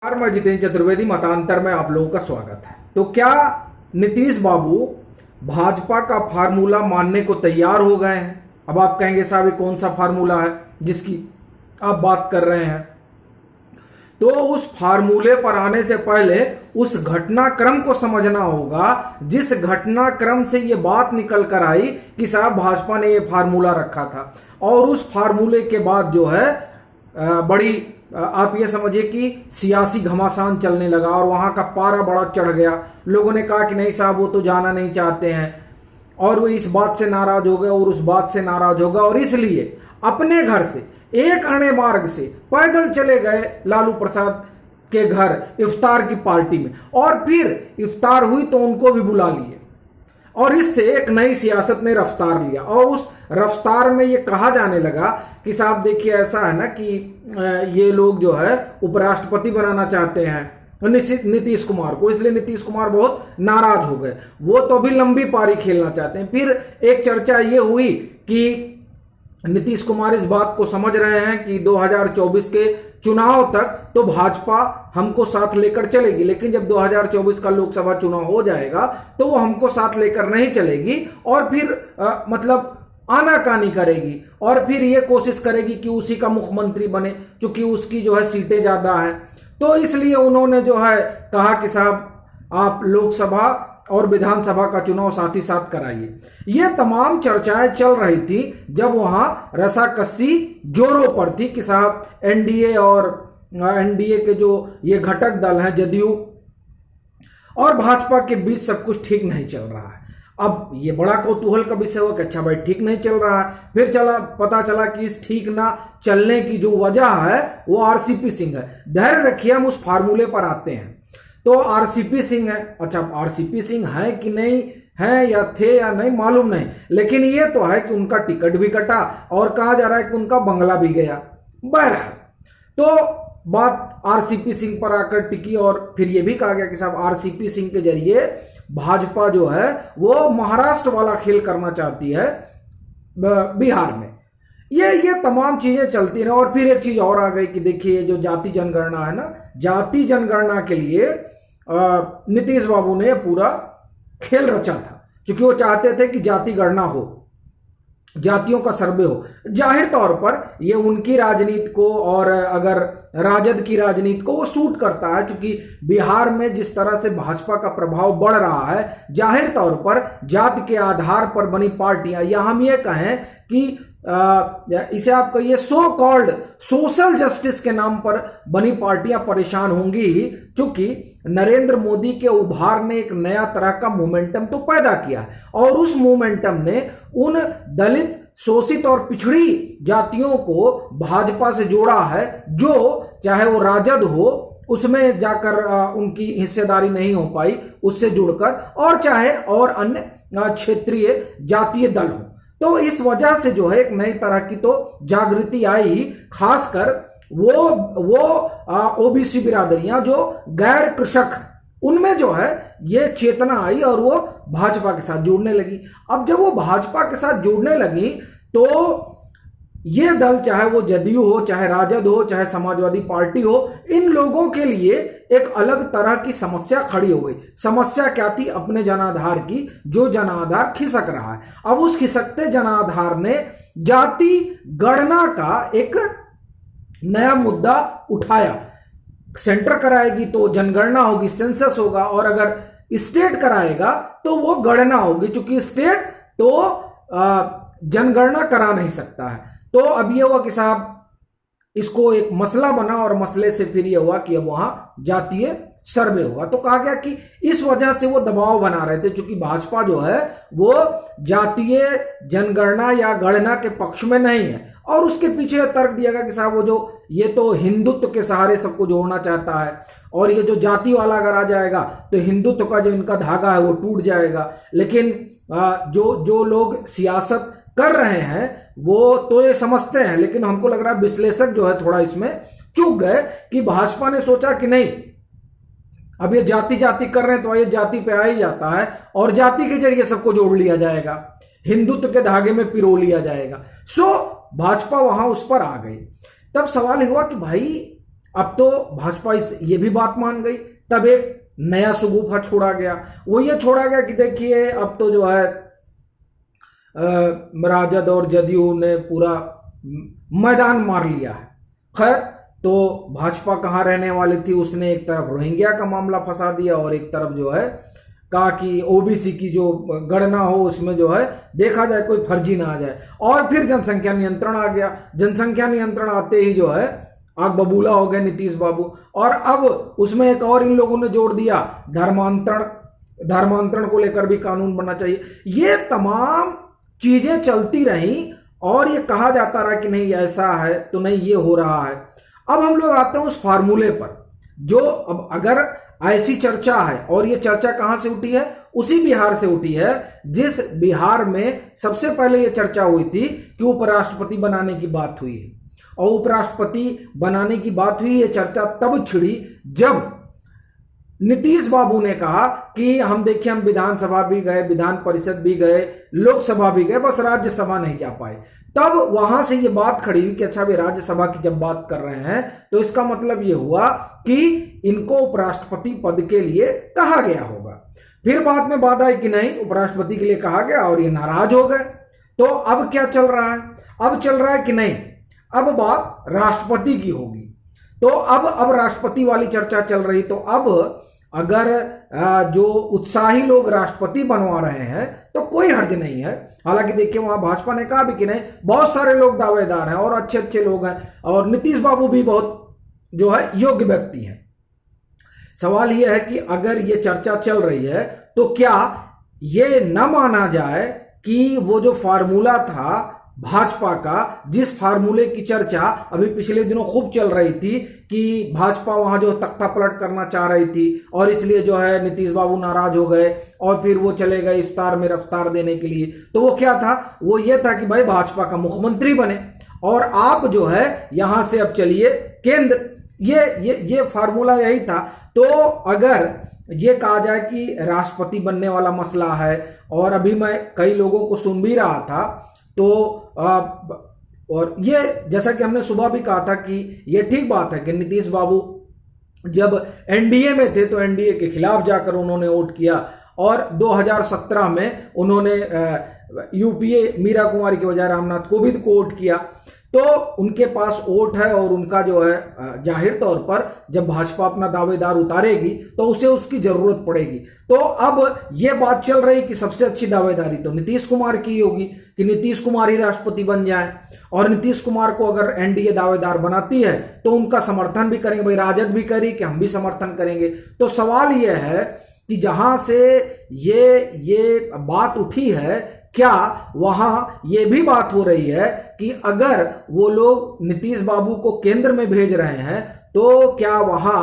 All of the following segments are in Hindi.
मैं जितेंद्र चतुर्वेदी मतांतर में आप लोगों का स्वागत है। तो क्या नीतीश बाबू भाजपा का फार्मूला मानने को तैयार हो गए हैं? अब आप कहेंगे साहब ये कौन सा फार्मूला है जिसकी आप बात कर रहे हैं? तो उस फार्मूले पर आने से पहले उस घटनाक्रम को समझना होगा जिस घटनाक्रम से ये बात निकल कर आई कि साहब भाजपा ने ये फार्मूला रखा था। और उस फार्मूले के बाद जो है बड़ी आप ये समझिए कि सियासी घमासान चलने लगा और वहां का पारा बड़ा चढ़ गया। लोगों ने कहा कि नहीं साहब वो तो जाना नहीं चाहते हैं और वो इस बात से नाराज हो गए और उस बात से नाराज हो गए और इसलिए अपने घर से एक अणे मार्ग से पैदल चले गए लालू प्रसाद के घर इफ्तार की पार्टी में। और फिर इफ्तार हुई तो उनको भी बुला लिए और इससे एक नई सियासत ने रफ्तार लिया। और उस रफ्तार में ये कहा जाने लगा कि साहब देखिए ऐसा है ना कि ये लोग जो है उपराष्ट्रपति बनाना चाहते हैं नीतीश कुमार को, इसलिए नीतीश कुमार बहुत नाराज हो गए। वो तो अभी लंबी पारी खेलना चाहते हैं। फिर एक चर्चा ये हुई कि नीतीश कुमार इस बात को समझ रहे हैं कि 2024 के चुनाव तक तो भाजपा हमको साथ लेकर चलेगी, लेकिन जब 2024 का लोकसभा चुनाव हो जाएगा तो वो हमको साथ लेकर नहीं चलेगी और फिर मतलब आनाकानी करेगी और फिर ये कोशिश करेगी कि उसी का मुख्यमंत्री बने, क्योंकि उसकी जो है सीटें ज्यादा हैं। तो इसलिए उन्होंने जो है कहा कि साहब आप लोकसभा और विधानसभा का चुनाव साथ ही साथ कराइए। ये तमाम चर्चाएं चल रही थी जब वहां रसाकसी जोरों पर थी कि साहब एनडीए और एनडीए के जो ये घटक दल हैं जदयू और भाजपा के बीच सब कुछ ठीक नहीं चल रहा है। अब ये बड़ा कौतूहल का विषय हुआ कि अच्छा भाई ठीक नहीं चल रहा है। फिर पता चला कि इस ठीक ना चलने की जो वजह है वो आरसीपी सिंह है। धैर्य रखिए, हम उस फार्मूले पर आते हैं। तो आरसीपी सिंह है, अच्छा आरसीपी सिंह है कि नहीं है या थे या नहीं मालूम नहीं, लेकिन ये तो है कि उनका टिकट भी कटा और कहा जा रहा है कि उनका बंगला भी गया। बहरहाल तो बात आरसीपी सिंह पर आकर टिकी और फिर यह भी कहा गया कि साहब आरसीपी सिंह के जरिए भाजपा जो है वो महाराष्ट्र वाला खेल करना चाहती है बिहार में। ये तमाम चीजें चलती रही। और फिर एक चीज और आ गई कि देखिए जो जाति जनगणना है ना, जाति जनगणना के लिए नीतीश बाबू ने पूरा खेल रचा था, क्योंकि वो चाहते थे कि जाति गणना हो, जातियों का सर्वे हो। जाहिर तौर पर ये उनकी राजनीति को और अगर राजद की राजनीति को वो सूट करता है, क्योंकि बिहार में जिस तरह से भाजपा का प्रभाव बढ़ रहा है, जाहिर तौर पर जाति के आधार पर बनी पार्टियां या हम ये कहें कि इसे आप कहिए सो कॉल्ड सोशल जस्टिस के नाम पर बनी पार्टियां परेशान होंगी ही, क्योंकि नरेंद्र मोदी के उभार ने एक नया तरह का मोमेंटम तो पैदा किया है और उस मोमेंटम ने उन दलित शोषित और पिछड़ी जातियों को भाजपा से जोड़ा है, जो चाहे वो राजद हो उसमें जाकर उनकी हिस्सेदारी नहीं हो पाई उससे जुड़कर, और चाहे और अन्य क्षेत्रीय जातीय दल हो। तो इस वजह से जो है एक नई तरह की तो जागृति आई, खासकर वो ओबीसी बिरादरियां जो गैर कृषक, उनमें जो है ये चेतना आई और वो भाजपा के साथ जुड़ने लगी। अब जब वो भाजपा के साथ जुड़ने लगी तो ये दल, चाहे वो जदयू हो, चाहे राजद हो, चाहे समाजवादी पार्टी हो, इन लोगों के लिए एक अलग तरह की समस्या खड़ी हो गई। समस्या क्या थी? अपने जनाधार की, जो जनाधार खिसक रहा है। अब उस खिसकते जनाधार ने जाति गणना का एक नया मुद्दा उठाया। सेंटर कराएगी तो जनगणना होगी, सेंसस होगा, और अगर स्टेट कराएगा तो वो गणना होगी, क्योंकि स्टेट तो जनगणना करा नहीं सकता है। तो अब ये हुआ कि साहब इसको एक मसला बना और मसले से फिर ये हुआ कि अब वहां जातीय सर्वे होगा। तो कहा गया कि इस वजह से वो दबाव बना रहे थे, क्योंकि भाजपा जो है वो जातीय जनगणना या गणना के पक्ष में नहीं है। और उसके पीछे तर्क दिया गया कि साहब वो जो ये तो हिंदुत्व के सहारे सबको जोड़ना चाहता है और ये जो जाति वाला अगर आ जाएगा तो हिंदुत्व का जो इनका धागा है वो टूट जाएगा। लेकिन जो लोग सियासत कर रहे हैं वो तो ये समझते हैं, लेकिन हमको लग रहा है विश्लेषक जो है थोड़ा इसमें चूक गए कि भाजपा ने सोचा कि नहीं अब ये जाति जाति कर रहे हैं तो ये जाति पे आ ही जाता है और जाति के जरिए सबको जोड़ लिया जाएगा, हिंदुत्व के धागे में पिरो लिया जाएगा। सो भाजपा वहां उस पर आ गई। तब सवाल हुआ कि भाई अब तो भाजपा ये भी बात मान गई। तब एक नया सुगुफा छोड़ा गया, वो ये छोड़ा गया कि देखिए अब तो जो है राजद और जदयू ने पूरा मैदान मार लिया है। खैर, तो भाजपा कहाँ रहने वाली थी, उसने एक तरफ रोहिंग्या का मामला फंसा दिया और एक तरफ जो है कहा कि ओबीसी की जो गणना हो उसमें जो है देखा जाए कोई फर्जी ना आ जाए। और फिर जनसंख्या नियंत्रण आ गया। जनसंख्या नियंत्रण आते ही जो है आग बबूला हो गए नीतीश बाबू। और अब उसमें एक और इन लोगों ने जोड़ दिया, धर्मांतरण को लेकर भी कानून बनना चाहिए। ये तमाम चीजें चलती रहीं और ये कहा जाता रहा कि नहीं ऐसा है तो नहीं ये हो रहा है। अब हम लोग आते हैं उस फार्मूले पर, जो अब अगर ऐसी चर्चा है, और ये चर्चा कहां से उठी है, उसी बिहार से उठी है जिस बिहार में सबसे पहले ये चर्चा हुई थी कि उपराष्ट्रपति बनाने की बात हुई है। और उपराष्ट्रपति बनाने की बात हुई, ये चर्चा तब छिड़ी जब नीतीश बाबू ने कहा कि हम देखिए हम विधानसभा भी गए, विधान परिषद भी गए, लोकसभा भी गए, बस राज्यसभा नहीं जा पाए। तब वहां से ये बात खड़ी हुई कि अच्छा वे राज्यसभा की जब बात कर रहे हैं तो इसका मतलब ये हुआ कि इनको उपराष्ट्रपति पद के लिए कहा गया होगा। फिर बाद में बात आई कि नहीं उपराष्ट्रपति के लिए कहा गया और ये नाराज हो गए। तो अब क्या चल रहा है, अब चल रहा है कि नहीं अब बात राष्ट्रपति की होगी। तो अब राष्ट्रपति वाली चर्चा चल रही। तो अब अगर जो उत्साही लोग राष्ट्रपति बनवा रहे हैं तो कोई हर्ज नहीं है। हालांकि देखिए वहां भाजपा ने कहा भी कि नहीं बहुत सारे लोग दावेदार हैं और अच्छे अच्छे लोग हैं और नीतीश बाबू भी बहुत जो है योग्य व्यक्ति हैं। सवाल यह है कि अगर ये चर्चा चल रही है तो क्या ये न माना जाए कि वो जो फार्मूला था भाजपा का, जिस फार्मूले की चर्चा अभी पिछले दिनों खूब चल रही थी कि भाजपा वहां जो तख्ता पलट करना चाह रही थी और इसलिए जो है नीतीश बाबू नाराज हो गए और फिर वो चले गए इफ्तार में रफ्तार देने के लिए। तो वो क्या था, वो ये था कि भाई भाजपा का मुख्यमंत्री बने और आप जो है यहां से अब चलिए केंद्र। ये फार्मूला यही था। तो अगर ये कहा जाए कि राष्ट्रपति बनने वाला मसला है, और अभी मैं कई लोगों को सुन भी रहा था तो और ये जैसा कि हमने सुबह भी कहा था कि ये ठीक बात है कि नीतीश बाबू जब एनडीए में थे तो एनडीए के खिलाफ जाकर उन्होंने वोट किया और 2017 में उन्होंने यूपीए मीरा कुमारी के बजाय रामनाथ कोविंद को वोट किया। तो उनके पास वोट है और उनका जो है जाहिर तौर पर जब भाजपा अपना दावेदार उतारेगी तो उसे उसकी जरूरत पड़ेगी। तो अब ये बात चल रही कि सबसे अच्छी दावेदारी तो नीतीश कुमार की होगी कि नीतीश कुमार ही राष्ट्रपति बन जाए। और नीतीश कुमार को अगर एनडीए दावेदार बनाती है तो उनका समर्थन भी करेंगे, भाई राजद भी करी कि हम भी समर्थन करेंगे। तो सवाल यह है कि जहां से ये बात उठी है, क्या वहां यह भी बात हो रही है कि अगर वो लोग नीतीश बाबू को केंद्र में भेज रहे हैं तो क्या वहां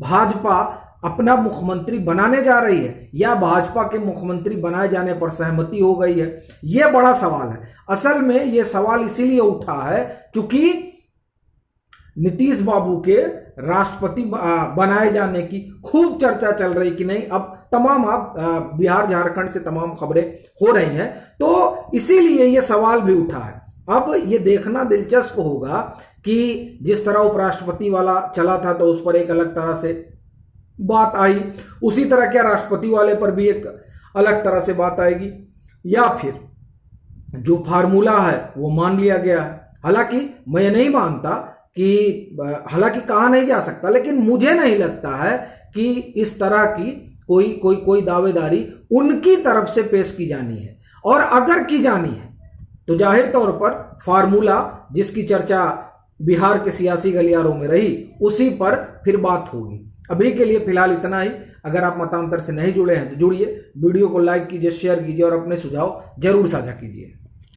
भाजपा अपना मुख्यमंत्री बनाने जा रही है या भाजपा के मुख्यमंत्री बनाए जाने पर सहमति हो गई है? यह बड़ा सवाल है। असल में यह सवाल इसीलिए उठा है क्योंकि नीतीश बाबू के राष्ट्रपति बनाए जाने की खूब चर्चा चल रही कि नहीं, अब तमाम आप बिहार झारखंड से तमाम खबरें हो रही हैं, तो इसीलिए यह सवाल भी उठा है। अब यह देखना दिलचस्प होगा कि जिस तरह उपराष्ट्रपति वाला चला था तो उस पर एक अलग तरह से बात आई, उसी तरह क्या राष्ट्रपति वाले पर भी एक अलग तरह से बात आएगी, या फिर जो फार्मूला है वो मान लिया गया है। हालांकि मैं नहीं मानता कि, हालांकि कहा नहीं जा सकता, लेकिन मुझे नहीं लगता है कि इस तरह की कोई दावेदारी उनकी तरफ से पेश की जानी है। और अगर की जानी है तो जाहिर तौर पर फार्मूला जिसकी चर्चा बिहार के सियासी गलियारों में रही उसी पर फिर बात होगी। अभी के लिए फिलहाल इतना ही। अगर आप मतांतर से नहीं जुड़े हैं तो जुड़िए, वीडियो को लाइक कीजिए, शेयर कीजिए और अपने सुझाव जरूर साझा कीजिए।